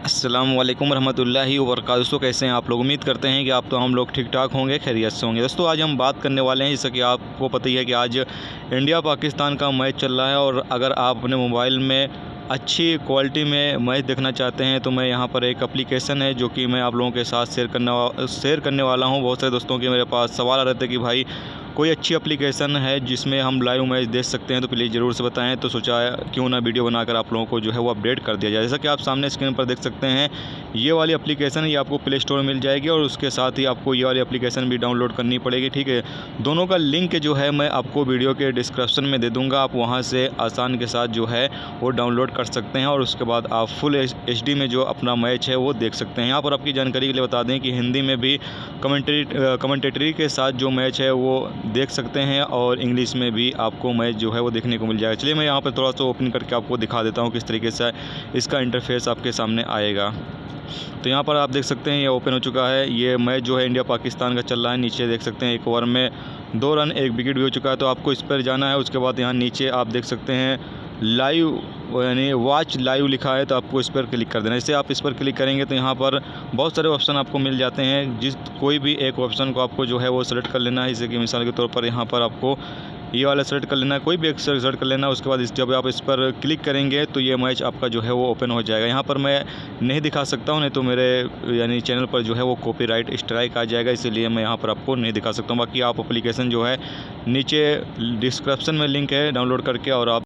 अस्सलाम वालेकुम रहमतुल्लाहि व बरकातहू। दोस्तों कैसे हैं आप लोग? उम्मीद करते हैं कि आप तो हम लोग ठीक ठाक होंगे, खैरियत से होंगे। दोस्तों आज हम बात करने वाले हैं, जैसा कि आपको पता ही है कि आज इंडिया पाकिस्तान का मैच चल रहा है। और अगर आप अपने मोबाइल में अच्छी क्वालिटी में मैच देखना चाहते हैं तो मैं यहाँ पर एक एप्लीकेशन है जो कि मैं आप लोगों के साथ शेयर करने वाला हूँ। बहुत सारे दोस्तों के मेरे पास सवाल आ रहे थे कि भाई कोई अच्छी एप्लीकेशन है जिसमें हम लाइव मैच देख सकते हैं तो प्लीज़ ज़रूर से बताएं। तो सोचा क्यों ना वीडियो बनाकर आप लोगों को जो है वो अपडेट कर दिया जाए। जैसा कि आप सामने स्क्रीन पर देख सकते हैं, ये वाली एप्लीकेशन ये आपको प्ले स्टोर में मिल जाएगी और उसके साथ ही आपको ये वाली एप्लीकेशन भी डाउनलोड करनी पड़ेगी। ठीक है, दोनों का लिंक जो है मैं आपको वीडियो के डिस्क्रिप्शन में दे दूँगा। आप वहाँ से आसान के साथ जो है वो डाउनलोड कर सकते हैं और उसके बाद आप फुल HD में जो अपना मैच है वो देख सकते हैं। यहाँ पर आपकी जानकारी के लिए बता दें कि हिंदी में भी कमेंटेटरी के साथ जो मैच है वो देख सकते हैं और इंग्लिश में भी आपको मैच जो है वो देखने को मिल जाएगा। चलिए मैं यहाँ पर थोड़ा सा ओपन करके आपको दिखा देता हूँ किस तरीके से इसका इंटरफेस आपके सामने आएगा। तो यहाँ पर आप देख सकते हैं ये ओपन हो चुका है। ये मैच जो है इंडिया पाकिस्तान का चल रहा है। नीचे देख सकते हैं एक ओवर में 2 रन 1 विकेट भी हो चुका है। तो आपको इस पर जाना है। उसके बाद यहाँ नीचे आप देख सकते हैं लाइव यानी वॉच लाइव लिखा है, तो आपको इस पर क्लिक कर देना है। इससे आप इस पर क्लिक करेंगे तो यहाँ पर बहुत सारे ऑप्शन आपको मिल जाते हैं। कोई भी एक ऑप्शन को आपको जो है वो सेलेक्ट कर लेना है। जैसे कि मिसाल के तौर पर यहाँ पर आपको ये वाला सेलेक्ट कर लेना है, कोई भी एक सेलेक्ट कर लेना है। उसके बाद जब आप इस पर क्लिक करेंगे तो ये मैच आपका जो है वो ओपन हो जाएगा। यहाँ पर मैं नहीं दिखा सकता हूँ, नहीं तो मेरे यानी चैनल पर जो है वो कॉपीराइट स्ट्राइक आ जाएगा, इसीलिए मैं यहाँ पर आपको नहीं दिखा सकता हूँ। बाकी आप एप्लीकेशन जो है नीचे डिस्क्रिप्शन में लिंक है, डाउनलोड करके और आप